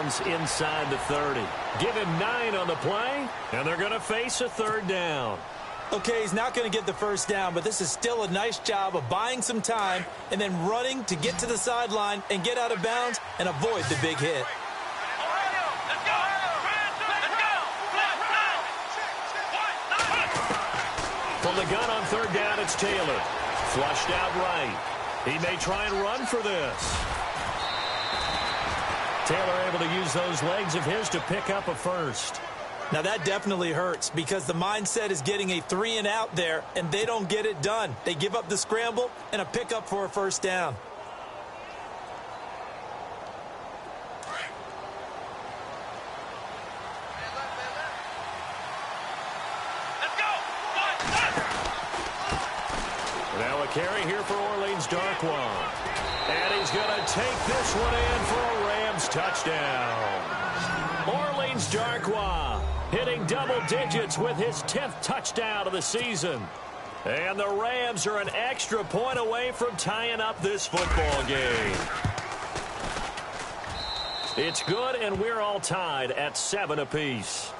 Rams inside the 30. Give him 9 on the play, and they're going to face a third down. Okay, he's not going to get the first down, but this is still a nice job of buying some time and then running to get to the sideline and get out of bounds and avoid the big hit. From the gun on third down, it's Taylor. Flushed out right. He may try and run for this. Taylor able to use those legs of his to pick up a first. Now that definitely hurts because the mindset is getting a 3-and-out there, and they don't get it done. They give up the scramble and a pickup for a first down. Now a carry here for Orleans Darkwa. And he's going to take this one in for a Rams touchdown. Orleans Darkwa hitting double digits with his 10th touchdown of the season. And the Rams are an extra point away from tying up this football game. It's good, and we're all tied at 7 apiece.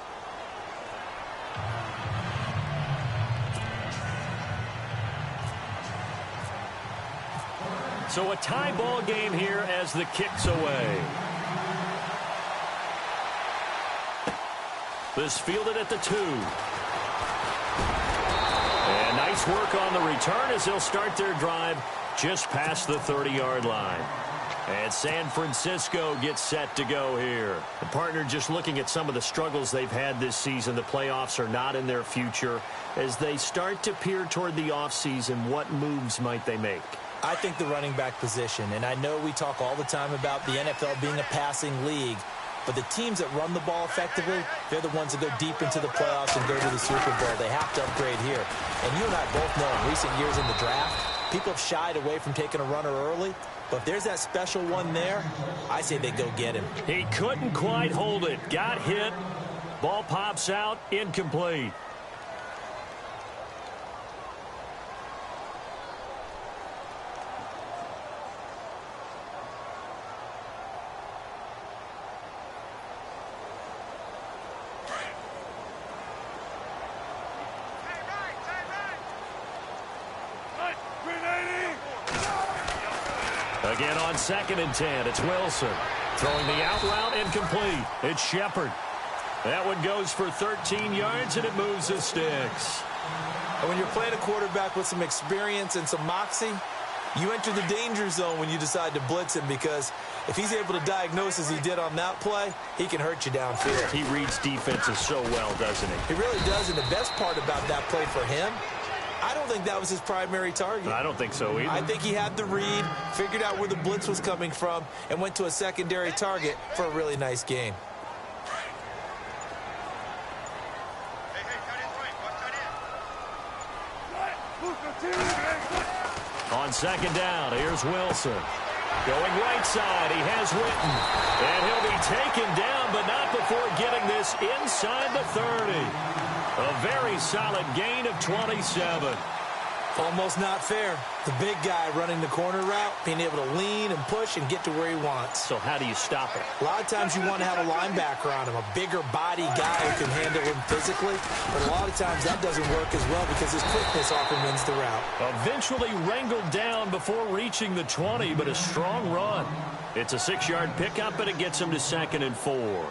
So a tie ball game here as the kick's away. This fielded at the 2. And nice work on the return as they'll start their drive just past the 30-yard line. And San Francisco gets set to go here. The partner just looking at some of the struggles they've had this season. The playoffs are not in their future. As they start to peer toward the offseason, what moves might they make? I think the running back position, and I know we talk all the time about the NFL being a passing league, but the teams that run the ball effectively, they're the ones that go deep into the playoffs and go to the Super Bowl. They have to upgrade here. And you and I both know in recent years in the draft, people have shied away from taking a runner early, but if there's that special one there, I say they go get him. He couldn't quite hold it. Got hit. Ball pops out. Incomplete. Again on 2nd and 10, it's Wilson. Throwing the out route incomplete. It's Shepard. That one goes for 13 yards, and it moves the sticks. And when you're playing a quarterback with some experience and some moxie, you enter the danger zone when you decide to blitz him, because if he's able to diagnose as he did on that play, he can hurt you downfield. He reads defenses so well, doesn't he? He really does, and the best part about that play for him, I don't think that was his primary target. I don't think so either. I think he had the read, figured out where the blitz was coming from, and went to a secondary target for a really nice game. On 2nd down, here's Wilson. Going right side, he has Witten. And he'll be taken down, but not before getting this inside the 30. A very solid gain of 27. Almost not fair. The big guy running the corner route, being able to lean and push and get to where he wants. So how do you stop it? A lot of times you want to have a linebacker on him, a bigger body guy who can handle him physically. But a lot of times that doesn't work as well because his quickness often wins the route. Eventually wrangled down before reaching the 20, but a strong run. It's a 6-yard pickup, and it gets him to 2nd and 4.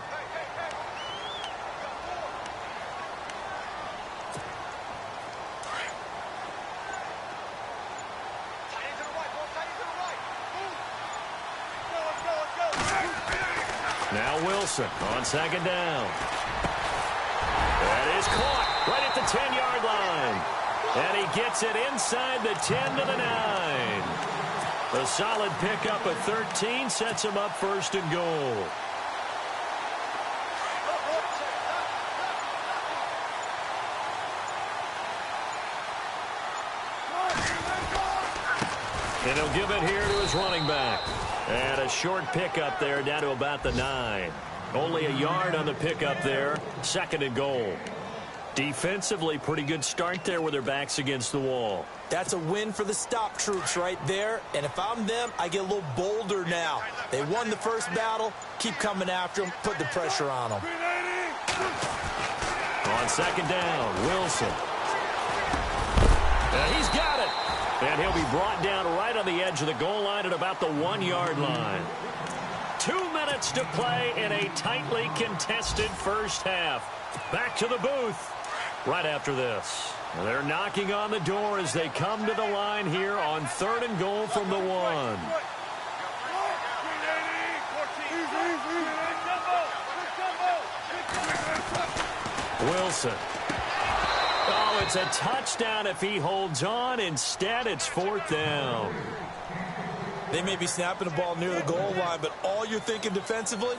Now Wilson on 2nd down. That is caught right at the 10-yard line. And he gets it inside the 10 to the 9. A solid pickup at 13 sets him up 1st and goal. And he'll give it here to his running back. And a short pickup there down to about the 9. Only a yard on the pickup there. 2nd and goal. Defensively, pretty good start there with their backs against the wall. That's a win for the stop troops right there. And if I'm them, I get a little bolder now. They won the first battle. Keep coming after them. Put the pressure on them. On second down, Wilson. He's got it. And he'll be brought down right on the edge of the goal line at about the 1-yard line. 2 minutes to play in a tightly contested first half. Back to the booth right after this. They're knocking on the door as they come to the line here on 3rd and goal from the 1. Wilson. Oh, it's a touchdown if he holds on. Instead, it's 4th down. They may be snapping the ball near the goal line, but all you're thinking defensively,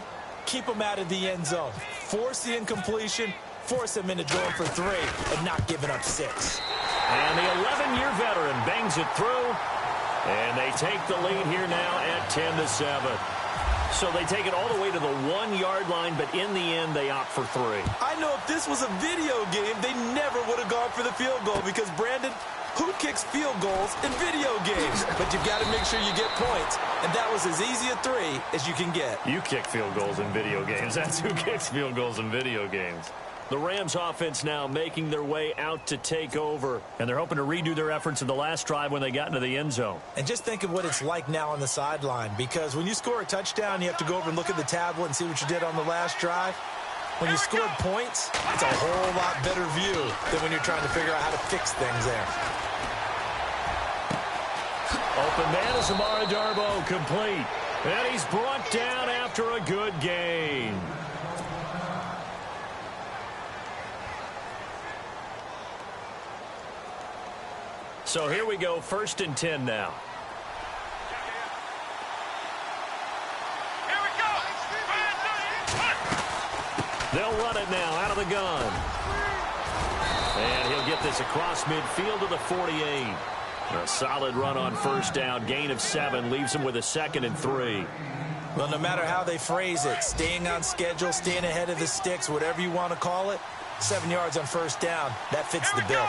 keep them out of the end zone. Force the incompletion, force them into going for 3, and not giving up 6. And the 11-year veteran bangs it through, and they take the lead here now at 10-7. So they take it all the way to the 1-yard line, but in the end, they opt for 3. I know if this was a video game, they never would have gone for the field goal because, Brandon, who kicks field goals in video games? But you've got to make sure you get points, and that was as easy a 3 as you can get. You kick field goals in video games. That's who kicks field goals in video games. The Rams offense now making their way out to take over, and they're hoping to redo their efforts in the last drive when they got into the end zone. And just think of what it's like now on the sideline, because when you score a touchdown, you have to go over and look at the tablet and see what you did on the last drive. When you scored points, it's a whole lot better view than when you're trying to figure out how to fix things there. Open man is Amara Darboh, complete. And he's brought down after a good gain. So here we go, 1st and 10 now. Here we go. They'll run it now out of the gun. And he'll get this across midfield to the 48. A solid run on 1st down, gain of 7, leaves him with a 2nd and 3. Well, no matter how they phrase it, staying on schedule, staying ahead of the sticks, whatever you want to call it, 7 yards on 1st down, that fits the bill.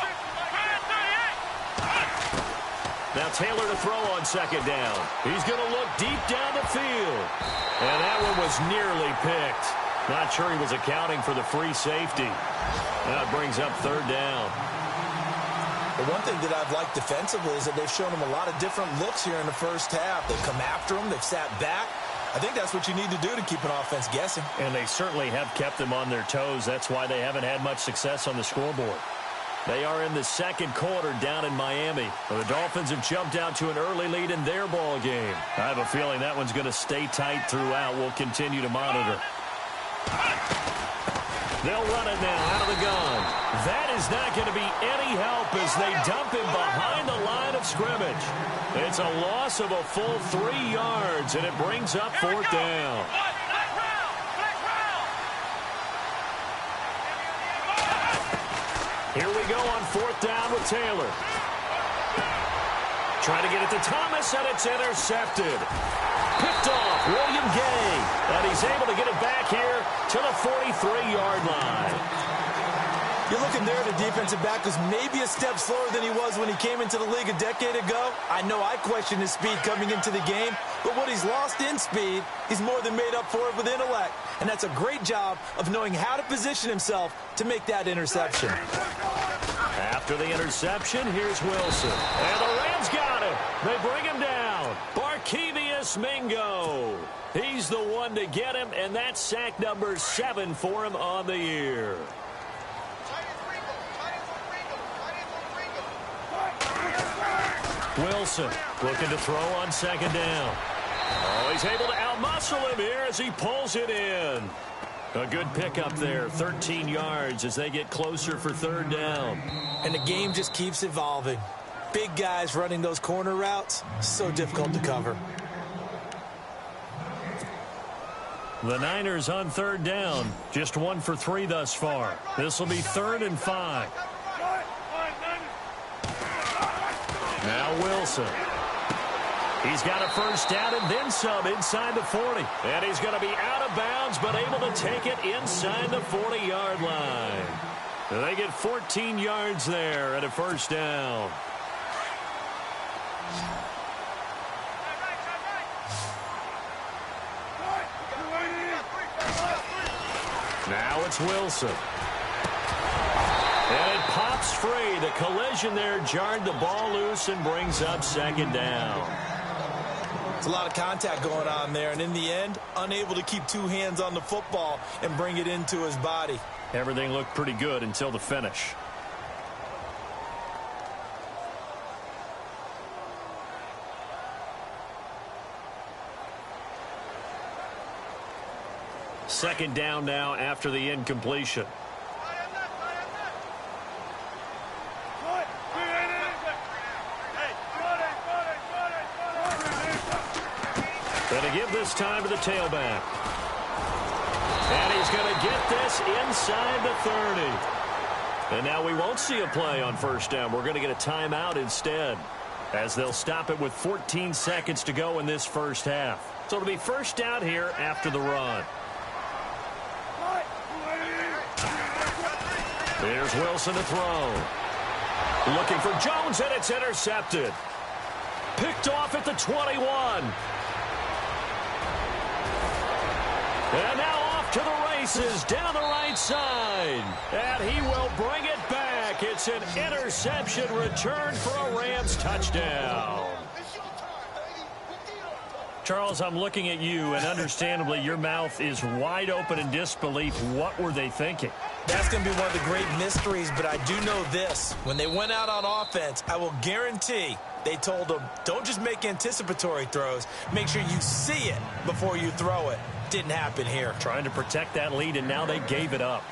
Now Taylor to throw on 2nd down. He's going to look deep down the field. And that one was nearly picked. Not sure he was accounting for the free safety. That brings up 3rd down. The one thing that I've liked defensively is that they've shown them a lot of different looks here in the first half. They've come after them. They've sat back. I think that's what you need to do to keep an offense guessing. And they certainly have kept them on their toes. That's why they haven't had much success on the scoreboard. They are in the 2nd quarter down in Miami. The Dolphins have jumped out to an early lead in their ball game. I have a feeling that one's going to stay tight throughout. We'll continue to monitor. They'll run it now out of the gun. That is not going to be any help as they dump him behind the line of scrimmage. It's a loss of a full 3 yards, and it brings up 4th down. Here we go on 4th down with Taylor. Trying to get it to Thomas, and it's intercepted. Picked off William Gay, and he's able to get it back here to the 43-yard line. You're looking there at a defensive back who's maybe a step slower than he was when he came into the league a decade ago. I know I questioned his speed coming into the game, but what he's lost in speed, he's more than made up for it with intellect. And that's a great job of knowing how to position himself to make that interception. After the interception, here's Wilson. And the Rams got him. They bring him down. Barkevius Mingo. He's the one to get him, and that's sack number 7 for him on the year. Wilson looking to throw on 2nd down. Oh, he's able to outmuscle him here as he pulls it in. A good pickup there, 13 yards as they get closer for 3rd down. And the game just keeps evolving. Big guys running those corner routes, so difficult to cover. The Niners on 3rd down, just 1 for 3 thus far. This will be 3rd and 5. Now Wilson. He's got a 1st down and then some inside the 40. And he's going to be out of bounds, but able to take it inside the 40-yard line. They get 14 yards there and a first down. Now it's Wilson. And it pops free. The collision there jarred the ball loose and brings up second down. It's a lot of contact going on there, and in the end, unable to keep two hands on the football and bring it into his body. Everything looked pretty good until the finish. Second down now after the incompletion. Going to give this time to the tailback. And he's going to get this inside the 30. And now we won't see a play on first down. We're going to get a timeout instead, as they'll stop it with 14 seconds to go in this first half. So it'll be first down here after the run. Here's Wilson to throw. Looking for Jones, and it's intercepted. Picked off at the 21. And now off to the races down the right side. And he will bring it back. It's an interception return for a Rams touchdown. Charles, I'm looking at you, and understandably your mouth is wide open in disbelief. What were they thinking? That's going to be one of the great mysteries, but I do know this. When they went out on offense, I will guarantee they told them, don't just make anticipatory throws. Make sure you see it before you throw it. Didn't happen here. Trying to protect that lead, and now they gave it up.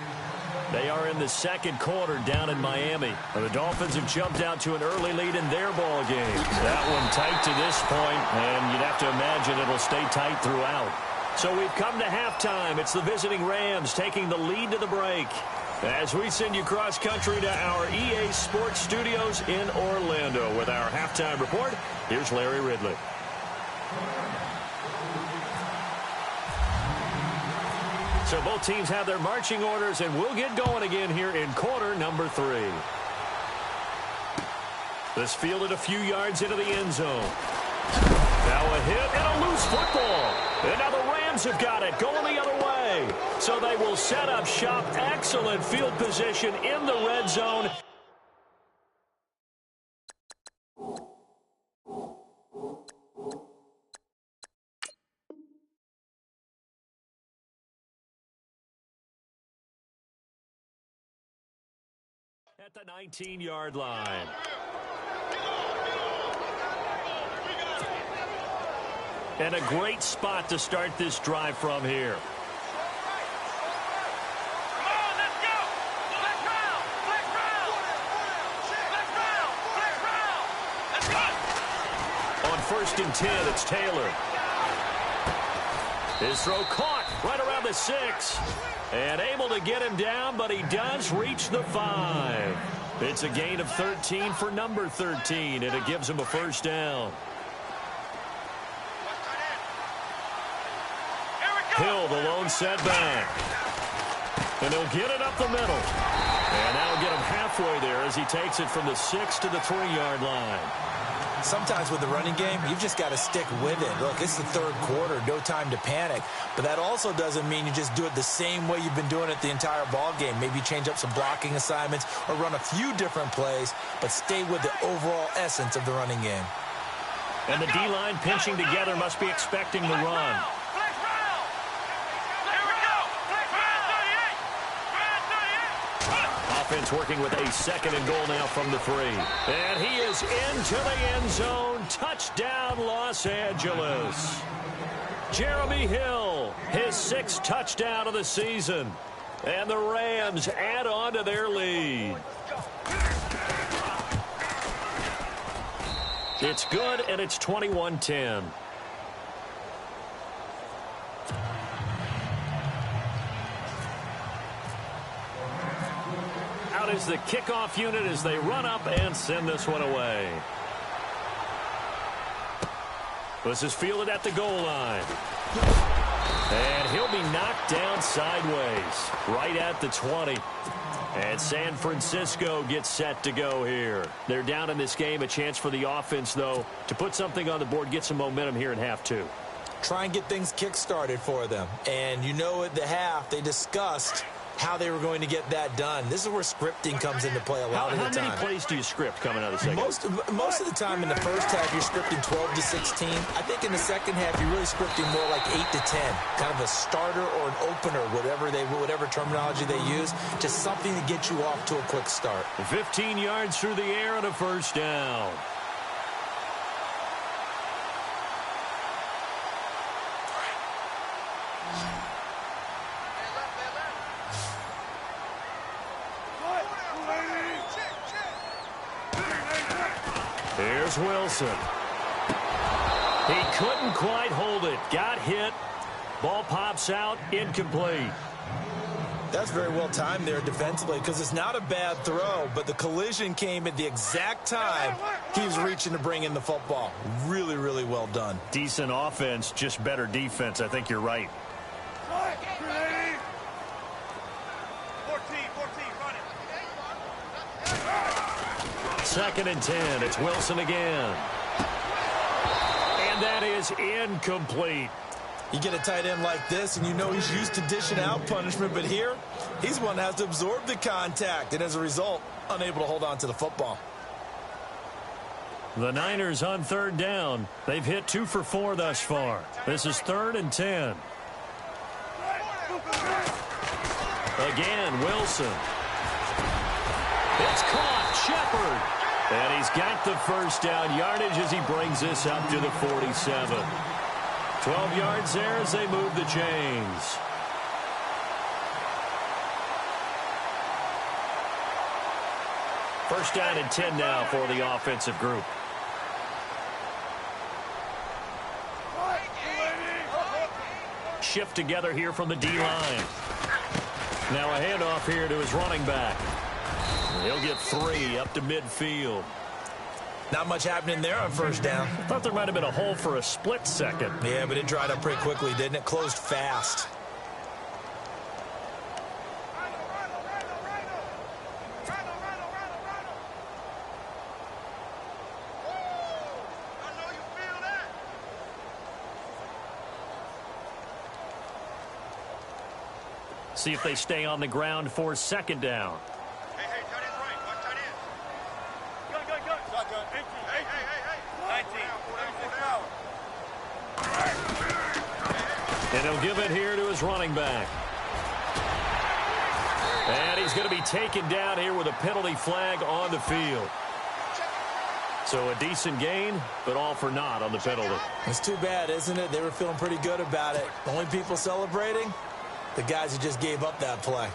They are in the second quarter down in Miami. The Dolphins have jumped out to an early lead in their ball game. That one tight to this point, and you'd have to imagine it'll stay tight throughout. So we've come to halftime. It's the visiting Rams taking the lead to the break. As we send you cross-country to our EA Sports Studios in Orlando with our halftime report, here's Larry Ridley. So both teams have their marching orders, and we'll get going again here in quarter number 3. This fielded a few yards into the end zone. Now a hit and a loose football. And now the Rams have got it, going the other way. So they will set up shop. Excellent field position in the red zone. At the 19-yard line. And a great spot to start this drive from here. On 1st and 10, it's Taylor. His throw caught right around the 6. And able to get him down, but he does reach the 5. It's a gain of 13 for number 13, and it gives him a first down. Hill, the lone setback. And he'll get it up the middle. And that'll get him halfway there as he takes it from the 6 to the 3-yard line. Sometimes with the running game, you've just got to stick with it. Look, it's the third quarter, no time to panic. But that also doesn't mean you just do it the same way you've been doing it the entire ball game. Maybe change up some blocking assignments or run a few different plays, but stay with the overall essence of the running game. And the D-line pinching together must be expecting the run. Offense working with a 2nd and goal now from the 3. And he is into the end zone. Touchdown, Los Angeles. Jeremy Hill, his 6th touchdown of the season. And the Rams add on to their lead. It's good, and it's 21-10. Out is the kickoff unit as they run up and send this one away. This is fielded at the goal line. And he'll be knocked down sideways, right at the 20. And San Francisco gets set to go here. They're down in this game. A chance for the offense, though, to put something on the board, get some momentum here in half two. Try and get things kick-started for them. And you know at the half, they discussed how they were going to get that done. This is where scripting comes into play a lot of the time. How many plays do you script coming out of the second? Most of the time in the first half, you're scripting 12 to 16. I think in the second half, you're really scripting more like 8 to 10. Kind of a starter or an opener, whatever terminology they use. Just something to get you off to a quick start. 15 yards through the air and a first down. Here's Wilson. He couldn't quite hold it. Got hit. Ball pops out. Incomplete. That's very well timed there defensively because it's not a bad throw, but the collision came at the exact time he was reaching to bring in the football. Really, really well done. Decent offense, just better defense. I think you're right. 2nd and 10. It's Wilson again. And that is incomplete. You get a tight end like this, and you know he's used to dishing out punishment, but here, he's one that has to absorb the contact, and as a result, unable to hold on to the football. The Niners on 3rd down. They've hit 2 for 4 thus far. This is 3rd and 10. Again, Wilson. It's caught. Shepard. And he's got the first down yardage as he brings this up to the 47. 12 yards there as they move the chains. First down and 10 now for the offensive group. Shift together here from the D-line. Now a handoff here to his running back. He'll get 3 up to midfield. Not much happening there on first down. I thought there might have been a hole for a split second. Yeah, but it dried up pretty quickly, didn't it? Closed fast. See if they stay on the ground for 2nd down. And he'll give it here to his running back. And he's going to be taken down here with a penalty flag on the field. So a decent gain, but all for naught on the penalty. It's too bad, isn't it? They were feeling pretty good about it. The only people celebrating, the guys who just gave up that play.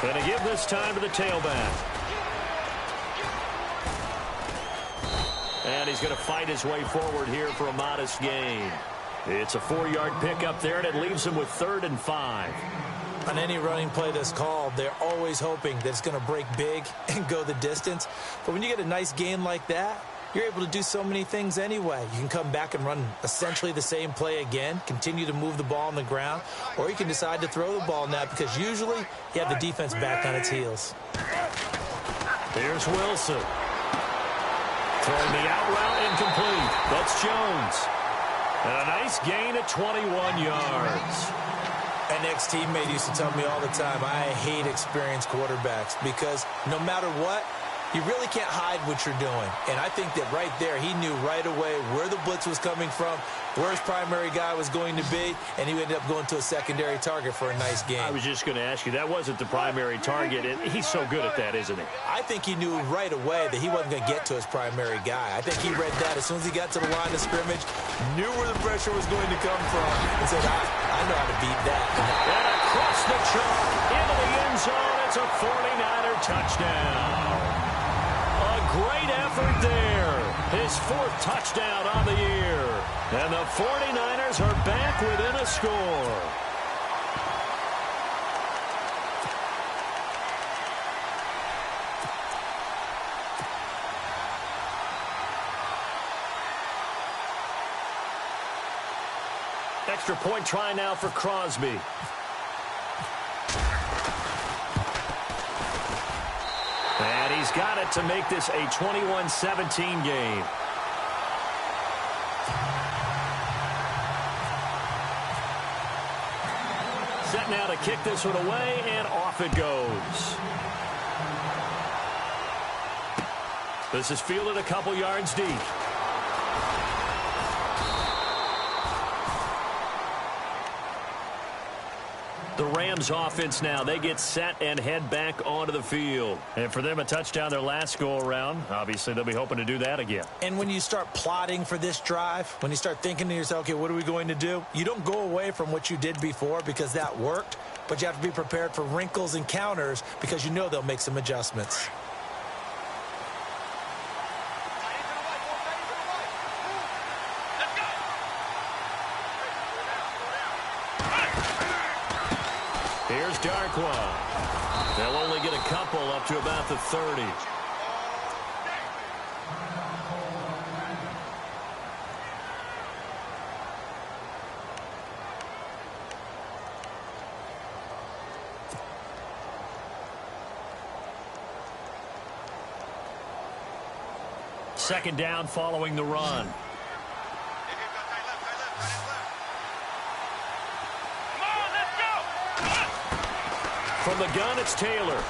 Going to give this time to the tailback. And he's going to fight his way forward here for a modest gain. It's a 4-yard pickup there, and it leaves him with 3rd and 5. On any running play that's called, they're always hoping that it's going to break big and go the distance. But when you get a nice gain like that, you're able to do so many things anyway. You can come back and run essentially the same play again, continue to move the ball on the ground, or you can decide to throw the ball now because usually you have the defense back on its heels. Here's Wilson. Throwing the out route incomplete. That's Jones. And a nice gain at 21 yards. An ex-teammate used to tell me all the time, I hate experienced quarterbacks because no matter what, you really can't hide what you're doing. And I think that right there, he knew right away where the blitz was coming from, where his primary guy was going to be, and he ended up going to a secondary target for a nice game. I was just going to ask you, that wasn't the primary target. He's so good at that, isn't he? I think he knew right away that he wasn't going to get to his primary guy. I think he read that as soon as he got to the line of scrimmage, knew where the pressure was going to come from, and said, I know how to beat that. And across the chalk, into the end zone, it's a 49er touchdown. Great effort there. His 4th touchdown on the year. And the 49ers are back within a score. Extra point try now for Crosby. And he's got it to make this a 21-17 game. Set now to kick this one away, and off it goes. This is fielded a couple yards deep. The Rams offense now, they get set and head back onto the field. And for them, a touchdown their last go-around. Obviously, they'll be hoping to do that again. And when you start plotting for this drive, when you start thinking to yourself, okay, what are we going to do? You don't go away from what you did before because that worked, but you have to be prepared for wrinkles and counters because you know they'll make some adjustments. Here's Darkwa. They'll only get a couple up to about the 30. Second down following the run. From the gun, it's Taylor.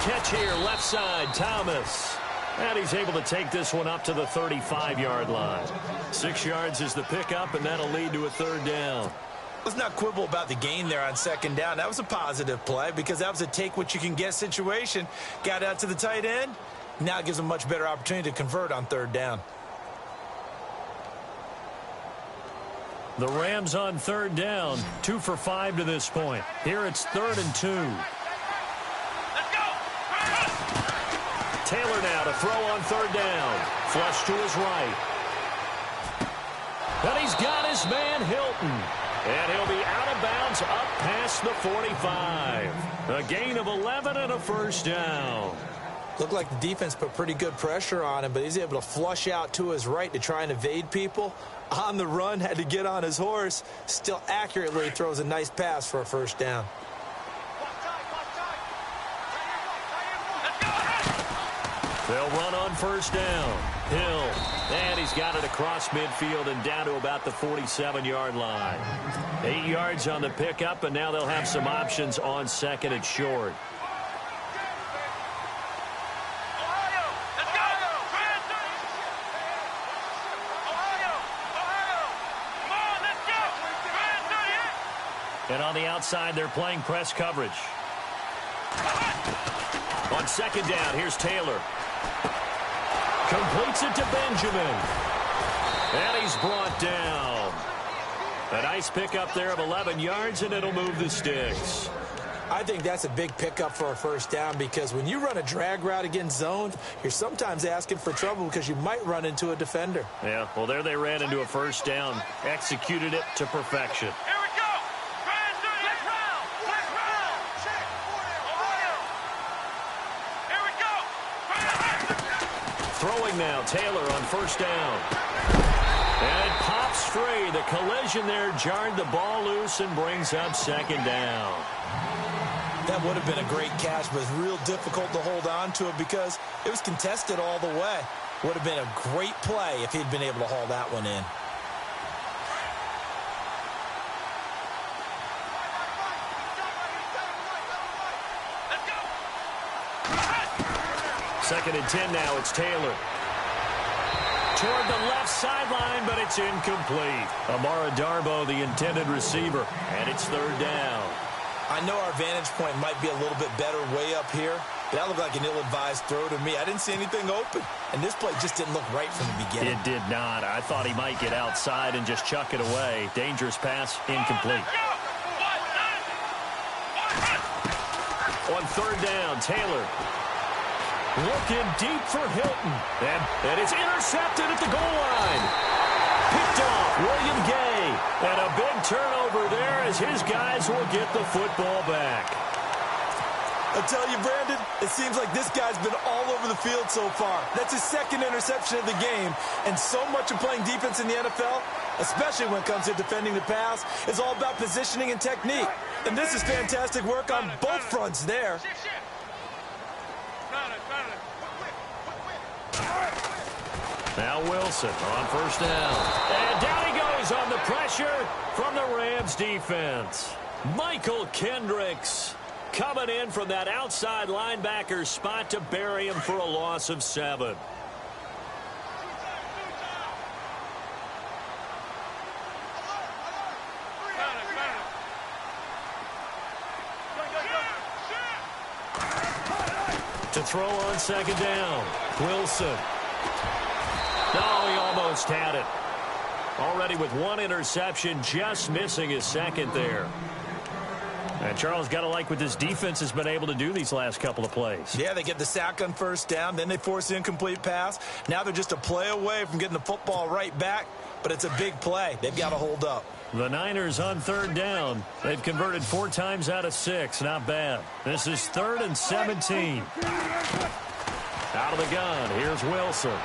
Catch here, left side, Thomas. And he's able to take this one up to the 35-yard line. 6 yards is the pickup, and that'll lead to a third down. Let's not quibble about the gain there on second down. That was a positive play because that was a take-what-you-can-get situation. Got out to the tight end. Now it gives them a much better opportunity to convert on third down. The Rams on third down, 2 for 5 to this point. Here it's 3rd and 2. Let's go. Taylor now to throw on third down. Flush to his right. And he's got his man Hilton. And he'll be out of bounds up past the 45. A gain of 11 and a first down. Looked like the defense put pretty good pressure on him, but he's able to flush out to his right to try and evade people. On the run, had to get on his horse. Still accurately throws a nice pass for a first down. They'll run on first down. Hill. And he's got it across midfield and down to about the 47-yard line. 8 yards on the pickup, and now they'll have some options on second and short. And on the outside, they're playing press coverage. On second down, here's Taylor. Completes it to Benjamin. And he's brought down. A nice pickup there of 11 yards, and it'll move the sticks. I think that's a big pickup for a first down because when you run a drag route against zone, you're sometimes asking for trouble because you might run into a defender. Yeah, well, there they ran into a first down. Executed it to perfection. Throwing now, Taylor on first down. And it pops free. The collision there jarred the ball loose and brings up second down. That would have been a great catch, but it's real difficult to hold on to it because it was contested all the way. Would have been a great play if he'd been able to haul that one in. Second and 10 now, it's Taylor. Toward the left sideline, but it's incomplete. Amara Darboh, the intended receiver, and it's third down. I know our vantage point might be a little bit better way up here, but that looked like an ill-advised throw to me. I didn't see anything open, and this play just didn't look right from the beginning. It did not. I thought he might get outside and just chuck it away. Dangerous pass, incomplete. On third down, Taylor. Looking deep for Hilton. And it's intercepted at the goal line. Picked off William Gay. And a big turnover there as his guys will get the football back. I tell you, Brandon, it seems like this guy's been all over the field so far. That's his second interception of the game. And so much of playing defense in the NFL, especially when it comes to defending the pass. It's all about positioning and technique. And this is fantastic work on both fronts there. Now Wilson on first down. And down he goes on the pressure from the Rams defense. Michael Kendricks coming in from that outside linebacker spot to bury him for a loss of 7. To throw on second down. Wilson. No, he almost had it. Already with 1 interception, just missing his second there. And Charles, got to like what this defense has been able to do these last couple of plays. Yeah, they get the sack on first down, then they force the incomplete pass. Now they're just a play away from getting the football right back, but it's a big play. They've got to hold up. The Niners on third down. They've converted 4 times out of 6. Not bad. This is 3rd and 17. Out of the gun. Here's Wilson.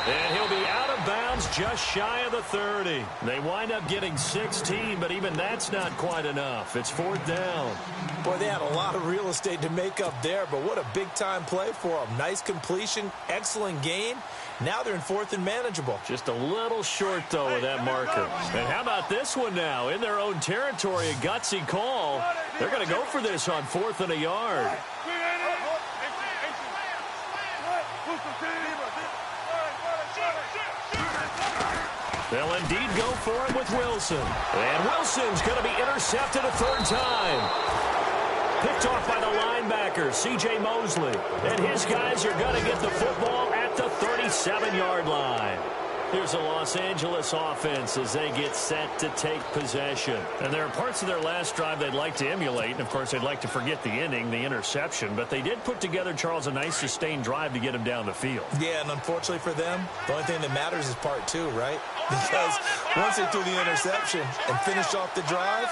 And he'll be out of bounds just shy of the 30. They wind up getting 16, but even that's not quite enough. It's 4th down. Boy, they had a lot of real estate to make up there, but what a big-time play for them. Nice completion, excellent gain. Now they're in 4th and manageable. Just a little short, though, with that marker. And how about this one now? In their own territory, a gutsy call. They're going to go for this on 4th and a yard. They'll indeed go for it with Wilson. And Wilson's going to be intercepted a 3rd time. Picked off by the linebacker, C.J. Mosley. And his guys are going to get the football at the 37-yard line. Here's a Los Angeles offense as they get set to take possession. And there are parts of their last drive they'd like to emulate. And, of course, they'd like to forget the ending, the interception. But they did put together, Charles, a nice sustained drive to get them down the field. Yeah, and unfortunately for them, the only thing that matters is part 2, right? Because once they threw the interception and finished off the drive,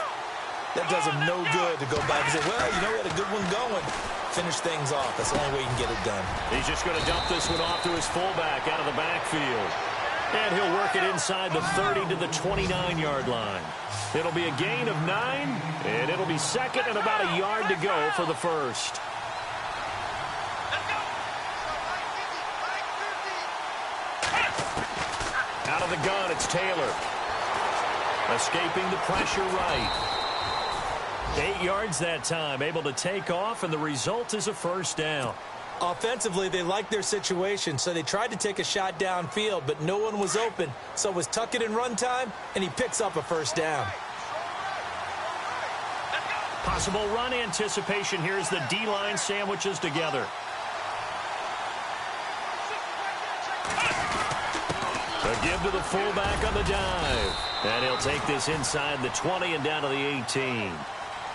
that does them no good to go back and say, well, you know, we had a good one going. Finish things off. That's the only way you can get it done. He's just going to dump this one off to his fullback out of the backfield. And he'll work it inside the 30 to the 29-yard line. It'll be a gain of 9, and it'll be 2nd and about a yard to go for the first. Out of the gun, it's Taylor. Escaping the pressure right. 8 yards that time, able to take off, and the result is a first down. Offensively, they liked their situation, so they tried to take a shot downfield, but no one was open. So it was tuck it in run time, and he picks up a first down. Possible run anticipation here as the D-line sandwiches together. A give to the fullback on the dive. And he'll take this inside the 20 and down to the 18.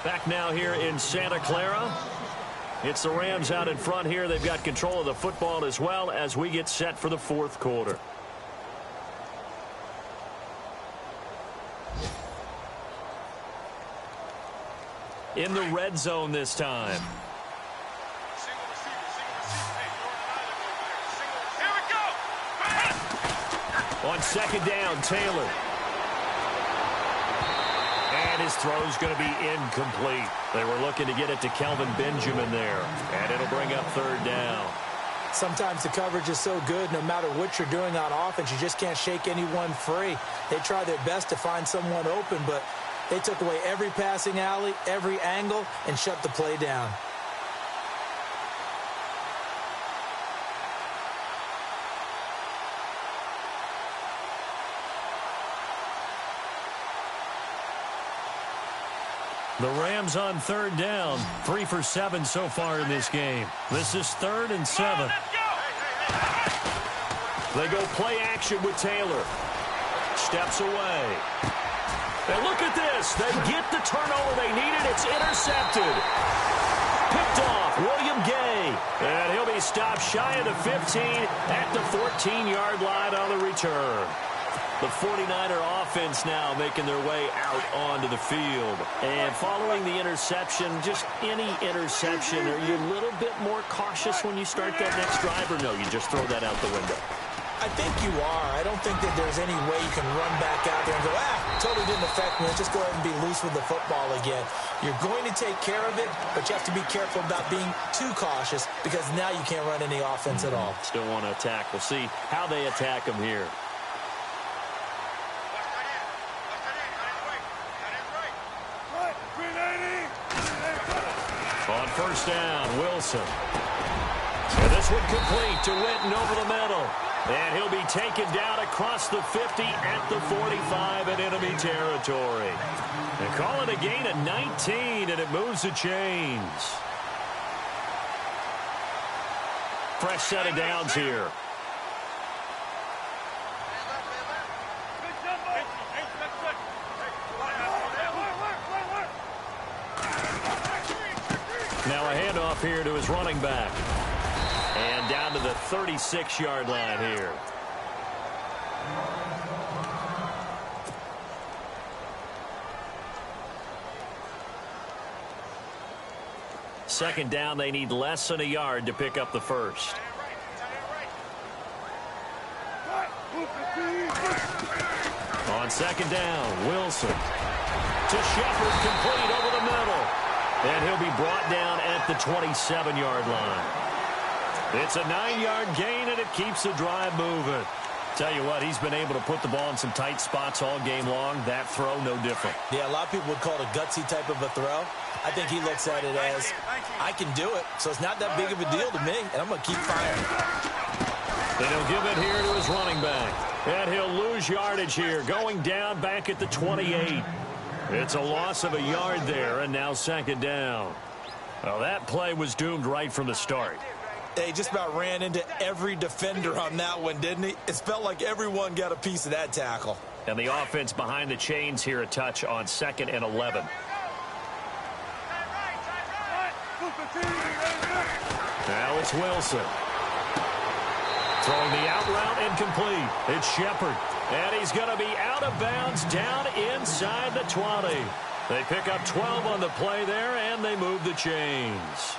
Back now here in Santa Clara. It's the Rams out in front here. They've got control of the football as well as we get set for the 4th quarter. In the red zone this time. On second down, Taylor. And his throw's going to be incomplete. They were looking to get it to Kelvin Benjamin there. And it'll bring up 3rd down. Sometimes the coverage is so good, no matter what you're doing on offense, you just can't shake anyone free. They try their best to find someone open, but they took away every passing alley, every angle, and shut the play down. The Rams on 3rd down. 3 for 7 so far in this game. This is 3rd and 7. They go play action with Taylor. Steps away. And look at this. They get the turnover they needed. It's intercepted. Picked off William Gay. And he'll be stopped shy of the 15 at the 14-yard line on the return. The 49er offense now making their way out onto the field. And following the interception, just any interception, are you a little bit more cautious when you start that next drive, or no, you just throw that out the window? I think you are. I don't think that there's any way you can run back out there and go, totally didn't affect me. Let's just go ahead and be loose with the football again. You're going to take care of it, but you have to be careful about being too cautious because now you can't run any offense at all. Still want to attack. We'll see how they attack him here. On first down, Wilson. And this one complete to Witten over the middle. And he'll be taken down across the 50 at the 45 in enemy territory. They call it a gain of 19, and it moves the chains. Fresh set of downs here. Now a handoff here to his running back. And down to the 36-yard line here. Second down, they need less than a yard to pick up the first. On second down, Wilson to Shepard, complete over the middle. And he'll be brought down at the 27-yard line. It's a 9-yard gain, and it keeps the drive moving. Tell you what, he's been able to put the ball in some tight spots all game long. That throw, no different. Yeah, a lot of people would call it a gutsy type of a throw. I think he looks at it as, I can do it, so it's not that big of a deal to me, and I'm going to keep firing. Then he'll give it here to his running back. And he'll lose yardage here, going down back at the 28. It's a loss of a yard there, and now second down. Well, that play was doomed right from the start. He just about ran into every defender on that one, didn't he? It felt like everyone got a piece of that tackle. And the offense behind the chains here, a touch on 2nd and 11. Now it's Wilson. Throwing the out route incomplete. It's Shepard. And he's going to be out of bounds down inside the 20. They pick up 12 on the play there, and they move the chains.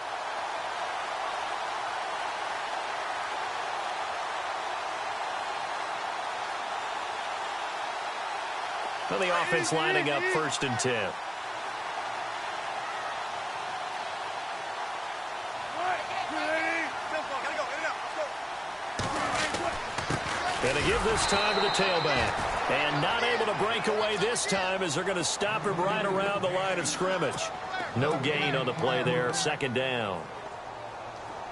And the offense lining up 1st and 10. Going to give this time to the tailback. And not able to break away this time as they're going to stop him right around the line of scrimmage. No gain on the play there. Second down.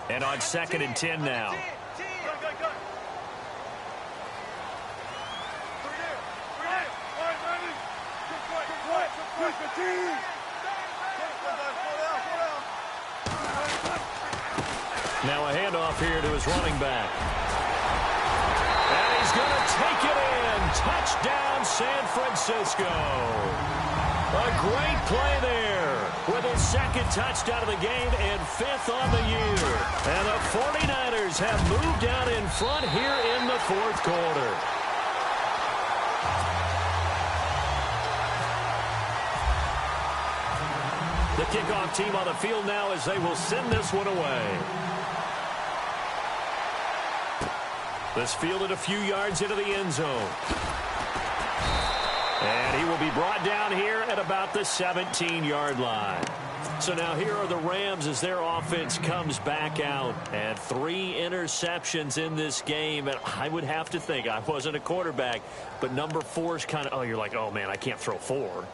And on 2nd and 10 now. Now a handoff here to his running back. And he's going to take it in. Touchdown, San Francisco. A great play there with his 2nd touchdown of the game and 5th on the year. And the 49ers have moved out in front here in the 4th quarter. The kickoff team on the field now as they will send this one away. This fielded a few yards into the end zone. And he will be brought down here at about the 17-yard line. So now here are the Rams as their offense comes back out. And 3 interceptions in this game. And I would have to think, I wasn't a quarterback, but number 4 is kind of, oh, you're like, oh, man, I can't throw 4.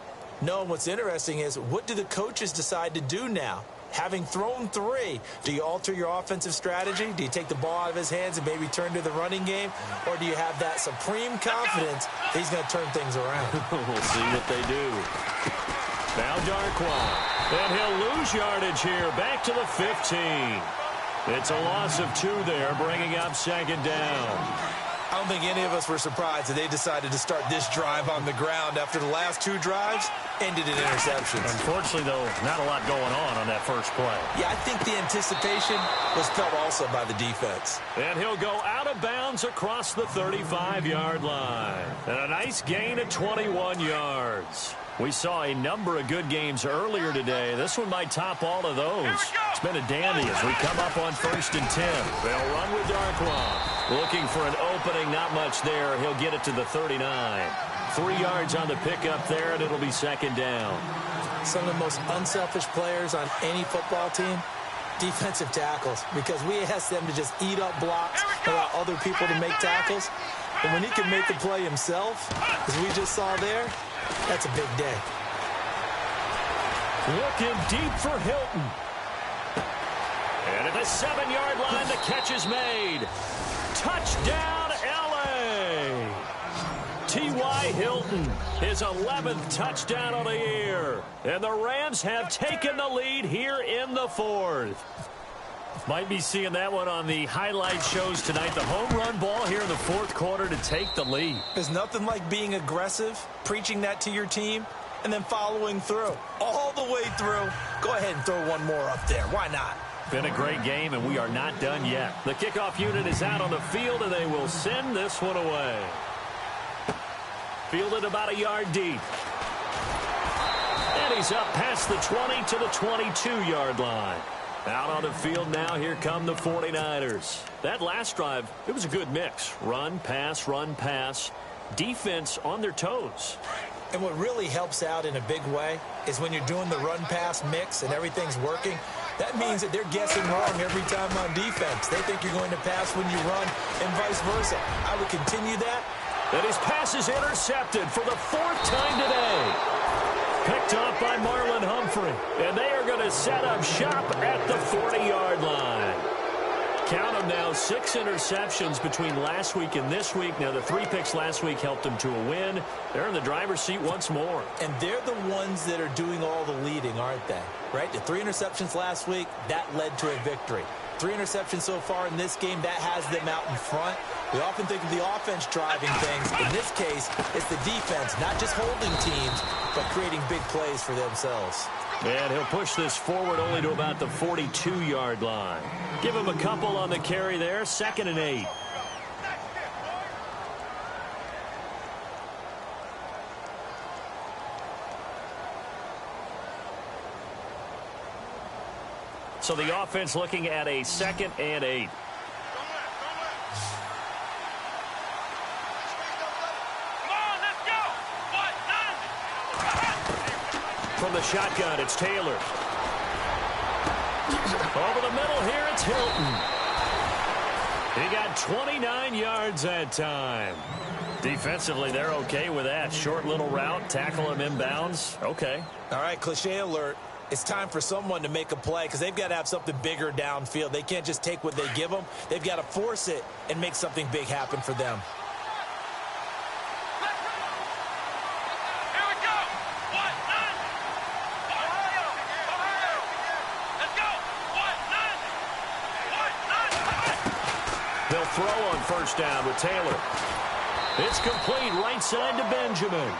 No, what's interesting is, what do the coaches decide to do now? Having thrown 3, do you alter your offensive strategy? Do you take the ball out of his hands and maybe turn to the running game? Or do you have that supreme confidence that he's going to turn things around? We'll see what they do. Now Darkwan. And he'll lose yardage here. Back to the 15. It's a loss of 2 there, bringing up 2nd down. I don't think any of us were surprised that they decided to start this drive on the ground after the last 2 drives ended in interceptions. Unfortunately, though, not a lot going on that first play. Yeah, I think the anticipation was felt also by the defense. And he'll go out of bounds across the 35-yard line. And a nice gain of 21 yards. We saw a number of good games earlier today. This one might top all of those. It's been a dandy as we come up on 1st and 10. They'll run with Darkwan. Looking for an opening, not much there. He'll get it to the 39. 3 yards on the pickup there, and it'll be second down. Some of the most unselfish players on any football team, defensive tackles, because we ask them to just eat up blocks, allow other people to make tackles. But when he can make the play himself, as we just saw there, that's a big day. Looking deep for Hilton. And at the 7-yard line, the catch is made. Touchdown, L.A. T.Y. Hilton, his 11th touchdown of the year. And the Rams have taken the lead here in the 4th. Might be seeing that one on the highlight shows tonight. The home run ball here in the 4th quarter to take the lead. There's nothing like being aggressive, preaching that to your team, and then following through. All the way through. Go ahead and throw one more up there. Why not? Been a great game, and we are not done yet. The kickoff unit is out on the field, and they will send this one away. Fielded about a yard deep. And he's up past the 20 to the 22-yard line. Out on the field now, here come the 49ers. That last drive, it was a good mix. Run, pass, defense on their toes. And what really helps out in a big way is when you're doing the run-pass mix and everything's working, that means that they're guessing wrong every time on defense. They think you're going to pass when you run and vice versa. I would continue that. And his pass is intercepted for the 4th time today. Picked off by Marlon Humphrey. And they are going to set up shop at the 40-yard line. Count them now, 6 interceptions between last week and this week. Now, the 3 picks last week helped them to a win. They're in the driver's seat once more. And they're the ones that are doing all the leading, aren't they? Right? The 3 interceptions last week, that led to a victory. 3 interceptions so far in this game, that has them out in front. We often think of the offense driving things. In this case, it's the defense, not just holding teams, but creating big plays for themselves. And he'll push this forward only to about the 42-yard line. Give him a couple on the carry there, 2nd and 8. So the offense looking at a 2nd and 8. From the shotgun, it's Taylor. Over the middle here, it's Hilton. He got 29 yards that time. Defensively, they're okay with that. Short little route, tackle him inbounds. Okay. All right, cliche alert. It's time for someone to make a play because they've got to have something bigger downfield. They can't just take what they give them. They've got to force it and make something big happen for them. They'll throw on 1st down with Taylor. It's complete right side to Benjamin.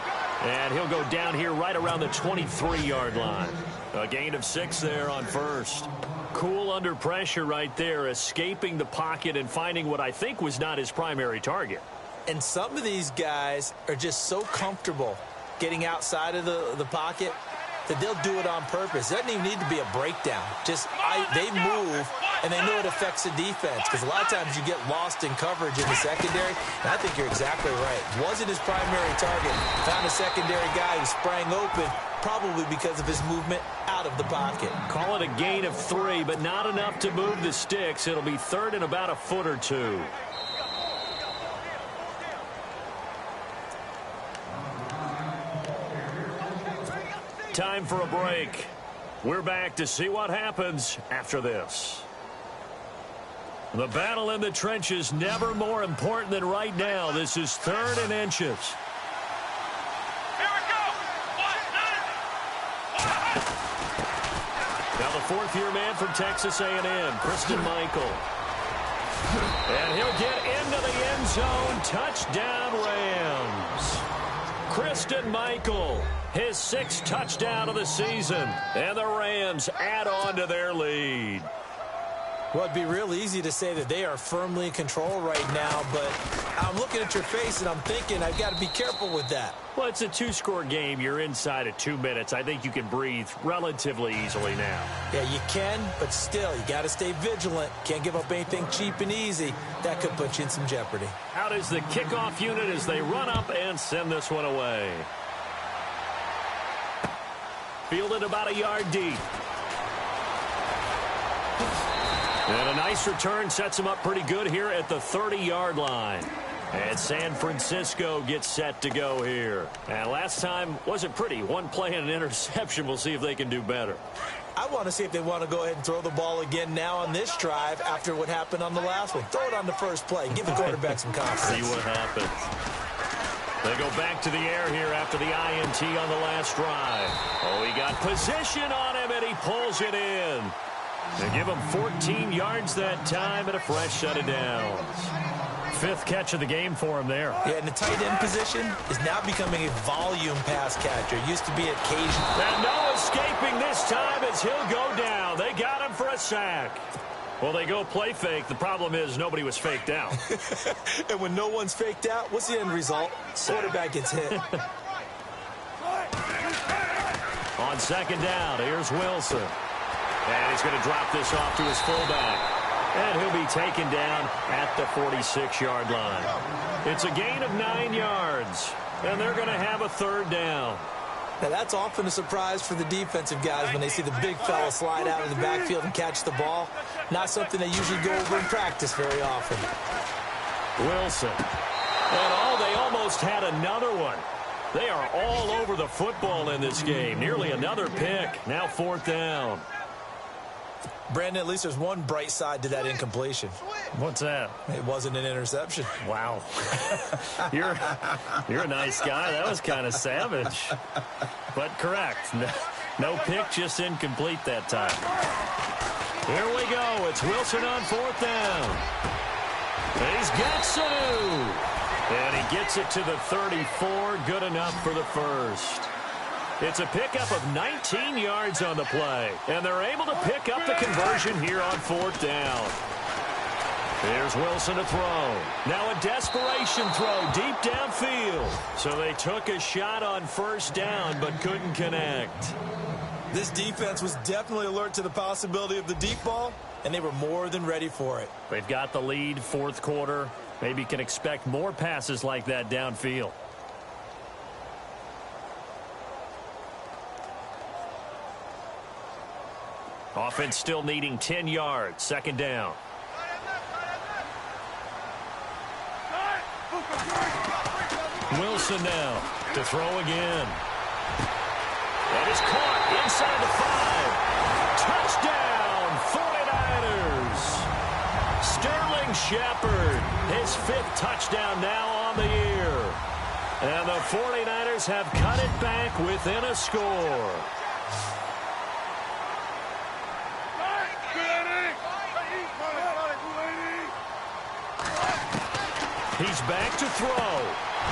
And he'll go down here right around the 23-yard line. A gain of 6 there on 1st. Cool under pressure right there, escaping the pocket and finding what I think was not his primary target. And some of these guys are just so comfortable getting outside of the pocket that they'll do it on purpose. It doesn't even need to be a breakdown. Just they move, and they know it affects the defense because a lot of times you get lost in coverage in the secondary, and I think you're exactly right. Wasn't his primary target. Found a secondary guy who sprang open, probably because of his movement out of the pocket. Call it a gain of 3, but not enough to move the sticks. It'll be 3rd and about a foot or 2. Time for a break. We're back to see what happens after this. The battle in the trenches never more important than right now. This is 3rd and inches. Here we go. Now the 4th-year man from Texas A&M, Christian Michael. And he'll get into the end zone. Touchdown, Rams. Christian Michael, his 6th touchdown of the season. And the Rams add on to their lead. Well, it'd be real easy to say that they are firmly in control right now, but I'm looking at your face and I'm thinking I've got to be careful with that. Well, it's a two-score game. You're inside at 2 minutes. I think you can breathe relatively easily now. Yeah, you can, but still, you got to stay vigilant. Can't give up anything cheap and easy. That could put you in some jeopardy. Out is the kickoff unit as they run up and send this one away. Fielded about a yard deep. And a nice return sets him up pretty good here at the 30-yard line. And San Francisco gets set to go here. And last time wasn't pretty. One play and an interception. We'll see if they can do better. I want to see if they want to go ahead and throw the ball again now on this drive after what happened on the last one. Throw it on the first play. Give the quarterback some confidence. See what happens. They go back to the air here after the INT on the last drive. Oh, he got position on him, and he pulls it in. They give him 14 yards that time and a fresh set of downs. 5th catch of the game for him there. Yeah, and the tight end position is now becoming a volume pass catcher. It used to be occasional. And no escaping this time as he'll go down. They got him for a sack. Well, they go play fake. The problem is nobody was faked out. And when no one's faked out, what's the end result? Quarterback gets hit. On 2nd down, here's Wilson. And he's going to drop this off to his fullback. And he'll be taken down at the 46-yard line. It's a gain of 9 yards. And they're going to have a 3rd down. Now, that's often a surprise for the defensive guys when they see the big fella slide out of the backfield and catch the ball. Not something they usually go over in practice very often. Wilson. And they almost had another one. They are all over the football in this game. Nearly another pick. Now 4th down. Brandon, at least there's one bright side to that incompletion. What's that? It wasn't an interception. Wow. You're a nice guy. That was kind of savage. But correct. No pick, just incomplete that time. Here we go. It's Wilson on 4th down. He's got Sanu. And he gets it to the 34. Good enough for the first. It's a pickup of 19 yards on the play. And they're able to pick up the conversion here on 4th down. Here's Wilson to throw. Now a desperation throw deep downfield. So they took a shot on 1st down but couldn't connect. This defense was definitely alert to the possibility of the deep ball, and they were more than ready for it. They've got the lead 4th quarter. Maybe can expect more passes like that downfield. Offense still needing 10 yards. 2nd down. Wilson now to throw again. That is caught inside the 5. Touchdown, 49ers. Sterling Shepard, his 5th touchdown now on the year. And the 49ers have cut it back within a score. He's back to throw.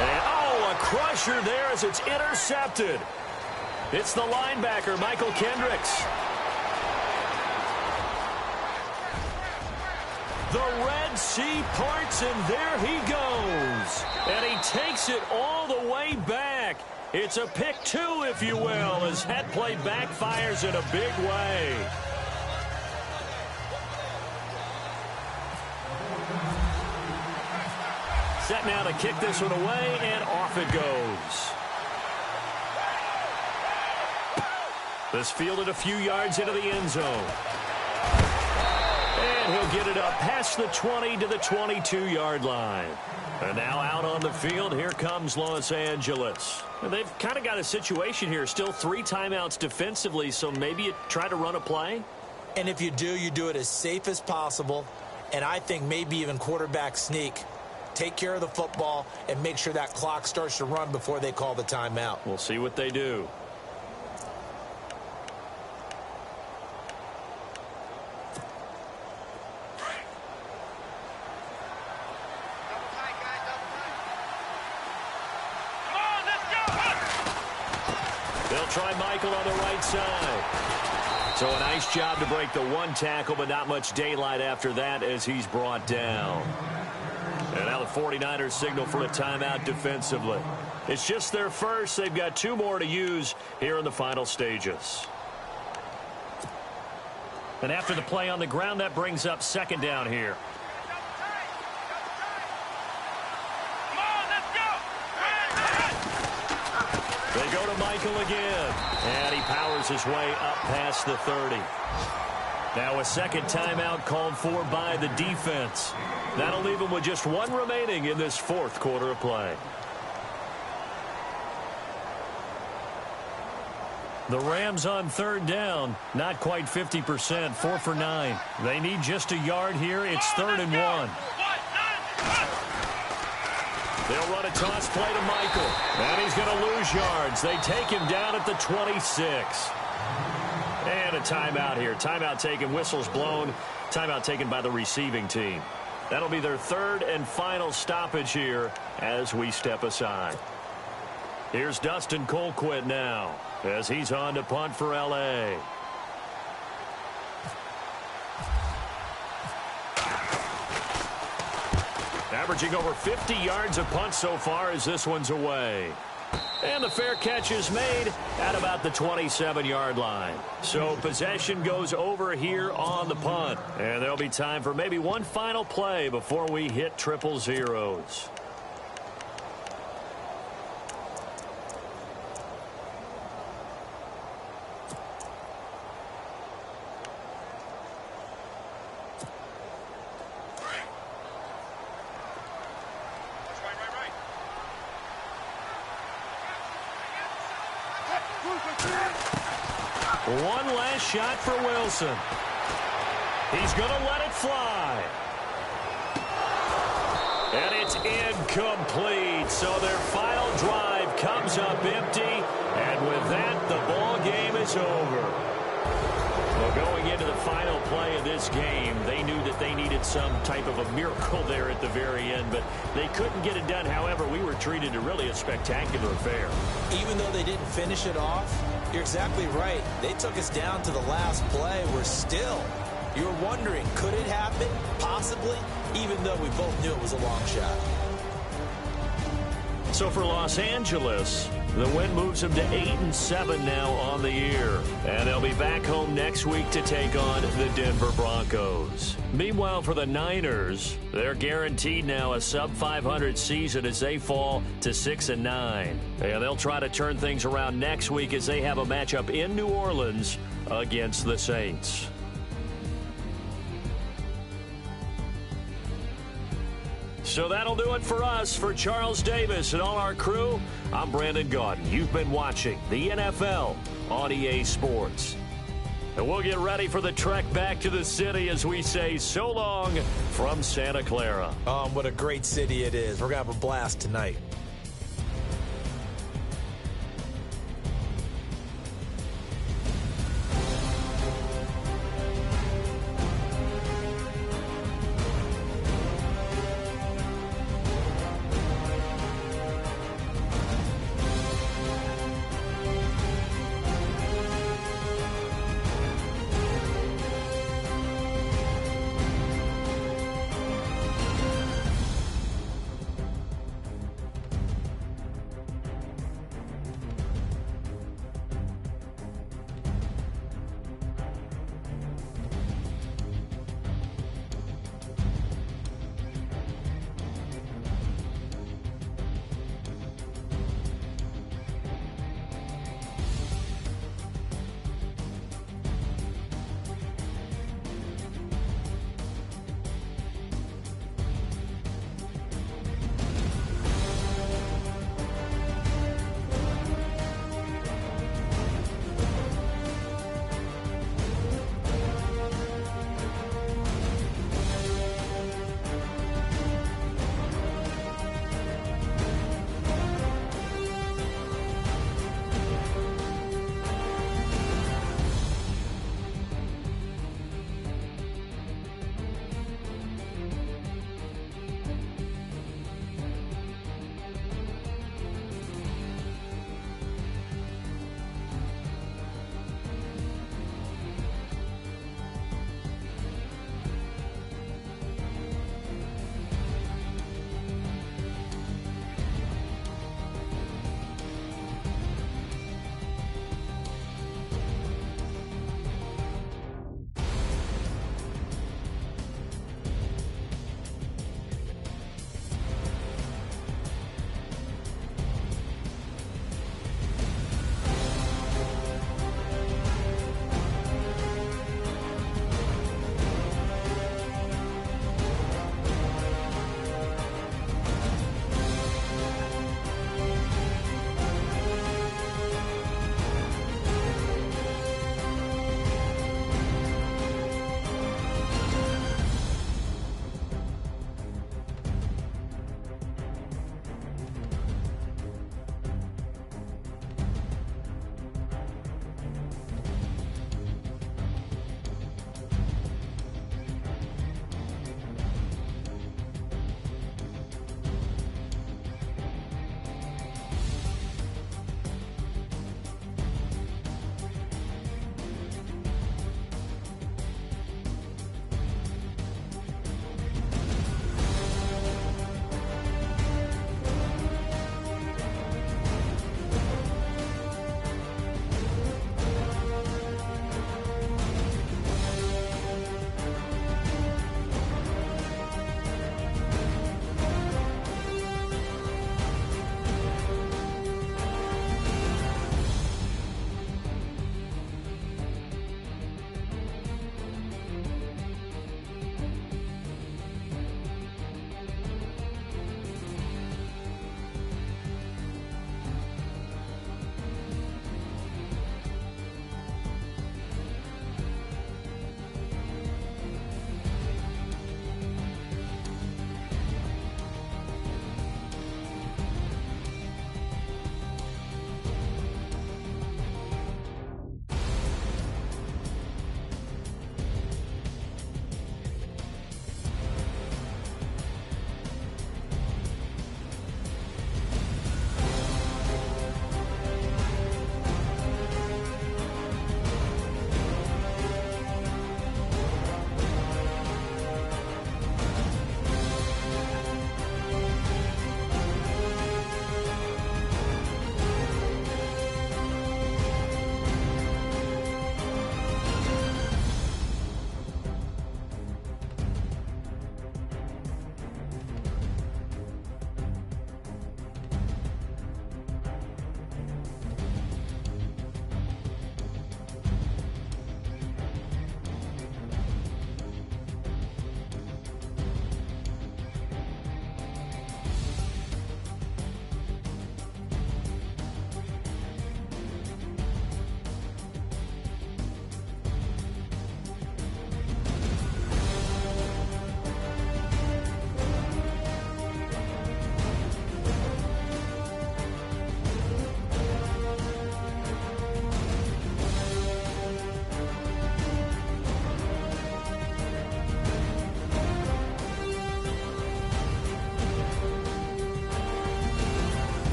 And, a crusher there as it's intercepted. It's the linebacker, Michael Kendricks. The Red Sea parts, and there he goes. And he takes it all the way back. It's a pick 2, if you will, as head play backfires in a big way. Set now to kick this one away, and off it goes. This fielded a few yards into the end zone. And he'll get it up past the 20 to the 22-yard line. And now out on the field, here comes Los Angeles. And they've kind of got a situation here. Still 3 timeouts defensively, so maybe you try to run a play? And if you do it as safe as possible. And I think maybe even quarterback sneak. Take care of the football and make sure that clock starts to run before they call the timeout. We'll see what they do. They'll try Michael on the right side. So a nice job to break the one tackle, but not much daylight after that as he's brought down. And now the 49ers signal for a timeout defensively. It's just their first. They've got 2 more to use here in the final stages. And after the play on the ground, that brings up second down here. They go to Michael again. And he powers his way up past the 30. Now a second timeout called for by the defense. That'll leave him with just 1 remaining in this 4th quarter of play. The Rams on 3rd down, not quite 50%, 4 for 9. They need just a yard here. It's 3rd and 1. They'll run a toss play to Michael, and he's going to lose yards. They take him down at the 26. And a timeout here. Timeout taken, whistles blown. Timeout taken by the receiving team. That'll be their 3rd and final stoppage here as we step aside. Here's Dustin Colquitt now as he's on to punt for L.A. Averaging over 50 yards a punt so far as this one's away. And the fair catch is made at about the 27-yard line. So possession goes over here on the punt. And there'll be time for maybe one final play before we hit triple zeros. One last shot for Wilson. He's going to let it fly. And it's incomplete. So their final drive comes up empty. And with that, the ball game is over. Well, going into the final play of this game, they knew that they needed some type of a miracle there at the very end, but they couldn't get it done. However, we were treated to really a spectacular affair. Even though they didn't finish it off, you're exactly right. They took us down to the last play. We're still, you were wondering, could it happen? Possibly, even though we both knew it was a long shot. So for Los Angeles, the win moves them to 8-7 now on the year. And they'll be back home next week to take on the Denver Broncos. Meanwhile, for the Niners, they're guaranteed now a sub-500 season as they fall to 6-9. And they'll try to turn things around next week as they have a matchup in New Orleans against the Saints. So that'll do it for us. For Charles Davis and all our crew, I'm Brandon Gaudin. You've been watching the NFL on EA Sports. And we'll get ready for the trek back to the city as we say so long from Santa Clara. What a great city it is. We're going to have a blast tonight.